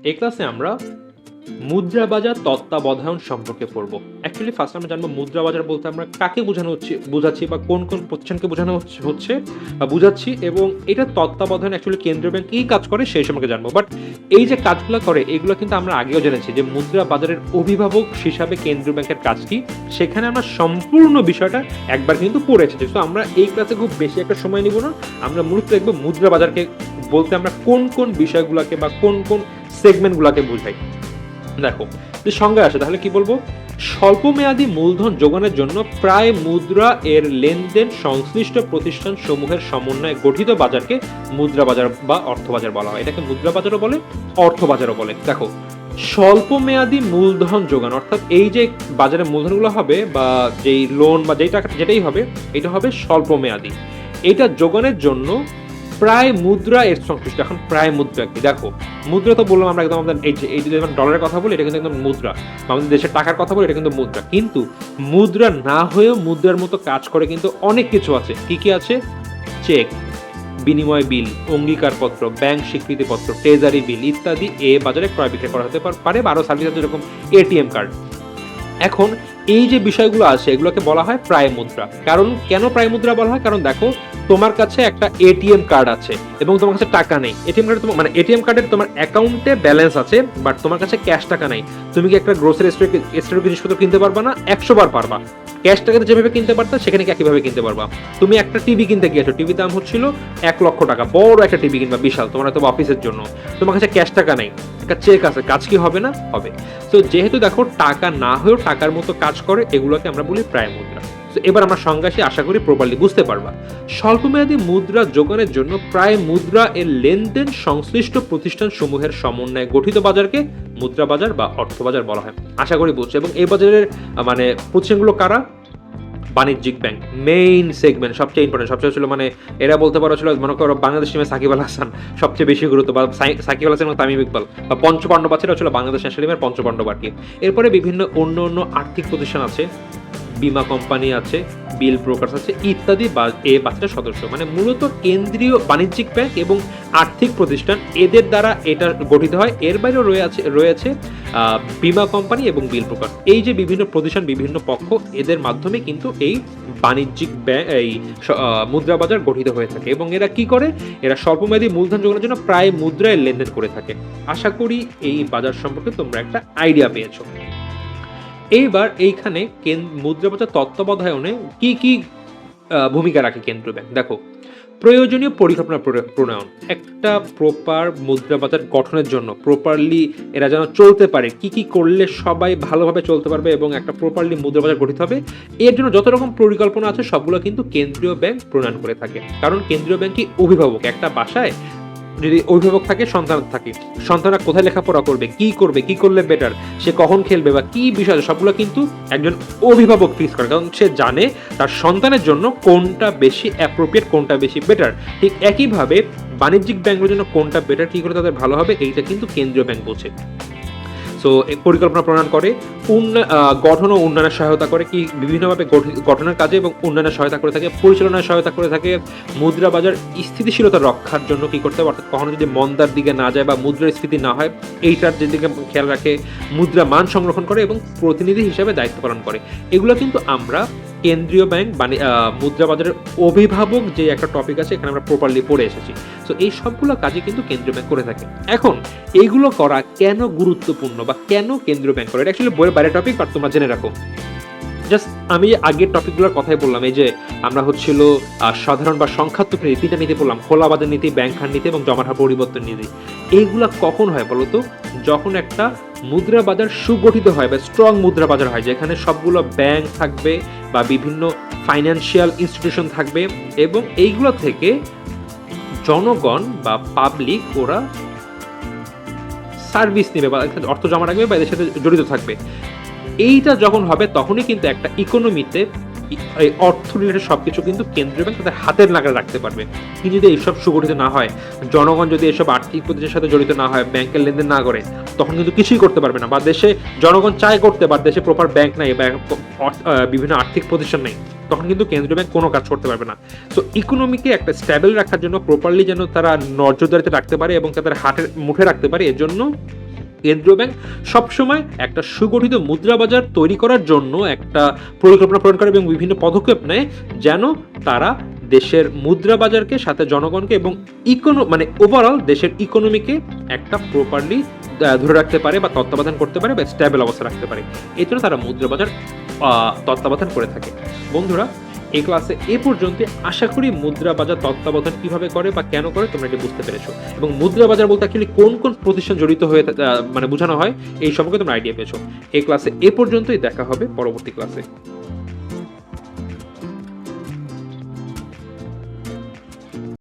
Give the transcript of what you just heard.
এই ক্লাসে আমরা মুদ্রা বাজার তত্ত্বাবধান সম্পর্কে পড়ব। অ্যাকচুয়ালি ফার্স্ট আমরা জানবো মুদ্রা বাজার বলতে আমরা কাকে বোঝাচ্ছি বা কোন কোন প্রতিষ্ঠানকে বোঝানো হচ্ছে বা বুঝাচ্ছি, এবং এটা তত্ত্বাবধান অ্যাকচুয়ালি কেন্দ্রীয় ব্যাংক কি কাজ করে সেই সম্পর্কে জানবো। বাট এই যে কাজগুলো করে এগুলো কিন্তু আমরা আগেও জেনেছি যে মুদ্রা বাজারের অভিভাবক হিসাবে কেন্দ্রীয় ব্যাংকের কাজ কি, সেখানে আমরা সম্পূর্ণ বিষয়টা একবার কিন্তু পড়ে এসেছি। তো আমরা এই ক্লাসে খুব বেশি একটা সময় নিব না, আমরা মূলত দেখবো মুদ্রা বাজারকে বলতে আমরা কোন কোন বিষয়গুলোকে বা কোন কোন সেগমেন্টগুলোকে বোঝাই। দেখো যদি সংজ্ঞা আসে তাহলে কি বলবো, স্বল্পমেয়াদী মূলধন যোগানের জন্য প্রায় মুদ্রা এর লেনদেন সংশ্লিষ্ট প্রতিষ্ঠান সমূহের সমন্বয়ে গঠিত বাজারকে মুদ্রা বাজার বা অর্থ বাজার বলা হয়। এটাকে মুদ্রা বাজারও বলে, অর্থ বাজারও বলে। দেখো স্বল্পমেয়াদী মূলধন যোগান অর্থাৎ এই যে বাজারে মূলধনগুলো হবে বা যেই লোন বা যেই টাকা যেটাই হবে এটা হবে স্বল্পমেয়াদী। এটা যোগানের জন্য প্রায় মুদ্রা এর সংশ্লিষ্ট। এখন প্রায় মুদ্রা কি, দেখো মুদ্রা তো বললাম আমরা একদম আমাদের এই যদি আমরা ডলারের কথা বলি এটা কিন্তু একদম মুদ্রা, আমাদের দেশের টাকার কথা বলি এটা কিন্তু মুদ্রা। কিন্তু মুদ্রা না হয়েও মুদ্রার মতো কাজ করে কিন্তু অনেক কিছু আছে। কি কি আছে? চেক, বিনিময় বিল, অঙ্গীকারপত্র, ব্যাংক স্বীকৃতিপত্র, ট্রেজারি বিল ইত্যাদি এ বাজারে ক্রয় বিক্রয় করা হতে পারে বা আরো সার্ভিস আছে যেরকম এটিএম কার্ড। এখন এই যে বিষয়গুলো আছে এগুলোকে বলা হয় প্রায় মুদ্রা। কারণ কেন প্রায় মুদ্রা বলা হয়? কারণ দেখো তোমার কাছে একটা এটিএম কার্ড আছে এবং তোমার কাছে টাকা নেই। এটিএম কার্ডে তোমার মানে এটিএম কার্ডের তোমার অ্যাকাউন্টে ব্যালেন্স আছে বাট তোমার কাছে ক্যাশ টাকা নাই। তুমি কি একটা গ্রোসারি স্টোরে জিনিসপত্র কিনতে পারবা না? 100 বার পারবা। ক্যাশ টাকাতে যেভাবে কিনতে পারতা সেখানে কি একইভাবে কিনতে পারবা। তুমি একটা টিভি কিনতে গিয়েছো, টিভির দাম হচ্ছিল 1 লক্ষ টাকা, বড় একটা টিভি কিনবা বিশাল, তোমার হয়তো অফিসের জন্য। তোমার কাছে ক্যাশ টাকা নেই, একটা চেক আছে, কাজ কি হবে না? হবে। তো যেহেতু দেখো টাকা না হয়েও টাকার মতো কাজ করে এগুলোকে আমরা বলি প্রায় মুদ্রা। তো এবার আমরা সংজ্ঞা আশা করি প্রপারলি বুঝতে পারবা। স্বল্পমেয়াদী মুদ্রা যোগানের জন্য প্রায় মুদ্রা এর লেনদেন সংশ্লিষ্ট প্রতিষ্ঠান সমূহের সমন্বয়ে গঠিত বাজারকে মুদ্রা বাজার বা অর্থ বাজার বলা হয়। আশা করি বুঝছো। এবং এই বাজারের মানে প্রতিষ্ঠানগুলো কারা? বাণিজ্যিক ব্যাংক মেইন সেগমেন্ট, সবচেয়ে ইম্পর্টেন্ট, সবচেয়ে ছিল মানে এরা বলতে পারো ছিল মনে করো বাংলাদেশ টিমে সাকিব আল হাসান সবচেয়ে বেশি গুরুত্ব, বা সাকিব আল হাসান এবং তামিম ইকবাল বা পঞ্চপাণ্ডব আছে, ছিল বাংলাদেশ ন্যাশনাল টিমের পঞ্চপাণ্ডব আর কি। এরপরে বিভিন্ন অন্য অন্য আর্থিক প্রতিষ্ঠান আছে, বিমা কোম্পানি আছে, বিল ব্রোকার্স আছে ইত্যাদি এ বাজারের সদস্য। মানে মূলত কেন্দ্রীয় বাণিজ্যিক ব্যাংক এবং আর্থিক প্রতিষ্ঠান এদের দ্বারা এটা গঠিত হয়। এর বাইরেও রয়েছে বিমা কোম্পানি এবং বিল ব্রোকার। এই যে বিভিন্ন প্রতিষ্ঠান বিভিন্ন পক্ষ এদের মাধ্যমে কিন্তু এই বাণিজ্যিক ব্যাংক এই মুদ্রা বাজার গঠিত হয়ে থাকে। এবং এরা কি করে? এরা স্বল্পমেয়াদী মূলধন যোগানোর জন্য প্রায় মুদ্রায় লেনদেন করে থাকে। আশা করি এই বাজার সম্পর্কে তোমরা একটা আইডিয়া পেয়েছো। এইবার এইখানে মুদ্রা বাজার তত্ত্বাবধানে কি কি ভূমিকা রাখে কেন্দ্রীয় ব্যাংক? দেখো প্রয়োজনীয় পরিকল্পনা প্রণয়ন, একটা প্রপার মুদ্রা বাজার গঠনের জন্য প্রপারলি এরা যেন চলতে পারে, কি কি করলে সবাই ভালোভাবে চলতে পারবে এবং একটা প্রপারলি মুদ্রা বাজার গঠিত হবে, এর জন্য যত রকম পরিকল্পনা আছে সবগুলো কিন্তু কেন্দ্রীয় ব্যাংক প্রণয়ন করে থাকে। কারণ কেন্দ্রীয় ব্যাংকই অভিভাবক। একটা বাসায় যদি অভিভাবক থাকে, সন্তান থাকে, সন্তানরা কোথায় লেখাপড়া করবে, কি করলে বেটার, সে কখন খেলবে বা কি বিষয়, সবগুলো কিন্তু একজন অভিভাবক ফিক্স করে। কারণ সে জানে তার সন্তানের জন্য কোনটা বেশি অ্যাপ্রোপ্রিয়েট, কোনটা বেশি বেটার। ঠিক একইভাবে বাণিজ্যিক ব্যাংকের জন্য কোনটা বেটার, কি করে তাদের ভালো হবে, এইটা কিন্তু কেন্দ্রীয় ব্যাংক বোঝে। সো পরিকল্পনা প্রণয়ন করে, গঠন ও উন্নয়নের সহায়তা করে, কি বিভিন্নভাবে গঠনের কাজে এবং উন্নয়নের সহায়তা করে থাকে, পরিচালনায় সহায়তা করে থাকে, মুদ্রা বাজার স্থিতিশীলতা রক্ষার জন্য কি করতে হবে, অর্থাৎ কখনো যদি মন্দার দিকে না যায় বা মুদ্রাস্ফীতি না হয় এইটার যেদিকে খেয়াল রাখে, মুদ্রা মান সংরক্ষণ করে এবং প্রতিনিধি হিসাবে দায়িত্ব পালন করে। এগুলো কিন্তু আমরা কেন্দ্রীয় ব্যাংক মুদ্রা বাজারের অভিভাবক যে একটা টপিক আছে এখানে আমরা প্রপারলি পড়ে এসেছি। সো এই সবগুলো কাজে কিন্তু কেন্দ্রীয় ব্যাংক করে থাকে। এখন এইগুলো করা কেন গুরুত্বপূর্ণ বা কেন কেন্দ্রীয় ব্যাংক করে, এটা অ্যাকচুয়ালি বইয়ের বাইরে টপিক, বাট তোমরা জেনে রাখো। জাস্ট আমি আগের টপিকগুলোর কথাই বললাম, এই যে আমরা হচ্ছিল সাধারণ বা সংখ্যাত্মক নীতি, তিনটা নীতি বললাম, খোলা বাজার নীতি, ব্যাংক হার নীতি এবং জমার হার পরিবর্তন নীতি। এইগুলা কখন হয় বলতো? যখন একটা মুদ্রা বাজার সুগঠিত হয় বা স্ট্রং মুদ্রা বাজার হয়, যেখানে সবগুলো ব্যাংক থাকবে বা বিভিন্ন ফাইন্যান্সিয়াল ইনস্টিটিউশন থাকবে এবং এইগুলো থেকে জনগণ বা পাবলিক ওরা সার্ভিস নেবে বা অর্থ জমা রাখবে বা এদের সাথে জড়িত থাকবে। এইটা যখন হবে তখনই কিন্তু একটা ইকোনমিতে এই অর্থ রিলেটেড সবকিছু কিন্তু কেন্দ্রীয় ব্যাংক তাদের হাতের নাগালে রাখতে পারবে। কিন্তু যদি এইসব সুগঠিত না হয়, জনগণ যদি এসব আর্থিক প্রতিষ্ঠানের সাথে জড়িত না হয়, ব্যাংকের লেনদেন না করে, তখন কিন্তু কিছুই করতে পারবে না। বা দেশে জনগণ চায় করতে, বা দেশে প্রপার ব্যাংক নাই বা বিভিন্ন আর্থিক প্রতিষ্ঠান নেই, তখন কিন্তু কেন্দ্রীয় ব্যাংক কোনো কাজ করতে পারবে না। সো ইকোনমিকে একটা স্ট্যাবল রাখার জন্য, প্রপারলি যেন তারা নজরদারিতে রাখতে পারে এবং তাদের হাতের মুঠে রাখতে পারে, এর জন্য কেন্দ্রীয় ব্যাংক সবসময় একটা সুগঠিত মুদ্রা বাজার তৈরি করার জন্য একটা পরিকল্পনা প্রণয়ন করে এবং বিভিন্ন পদক্ষেপ নেয় যেন তারা দেশের মুদ্রা বাজারকে সাথে জনগণকে এবং মানে ওভারঅল দেশের ইকোনমিকে একটা প্রপারলি ধরে রাখতে পারে বা তত্ত্বাবধান করতে পারে বা স্টেবল অবস্থা রাখতে পারে। এই জন্য তারা মুদ্রা বাজার তত্ত্বাবধান করে থাকে। বন্ধুরা, এই ক্লাসে এ পর্যন্ত আশা করি মুদ্রা বাজার তত্ত্বাবধান কিভাবে করে বা কেন করে তোমরা এটি বুঝতে পেরেছো, এবং মুদ্রা বাজার বলতে অ্যাকচুয়ালি কোন কোন প্রতিষ্ঠান জড়িত হয়ে মানে বোঝানো হয় এই সম্পর্কে তোমরা আইডিয়া পেয়েছো। এই ক্লাসে এ পর্যন্তই, দেখা হবে পরবর্তী ক্লাসে।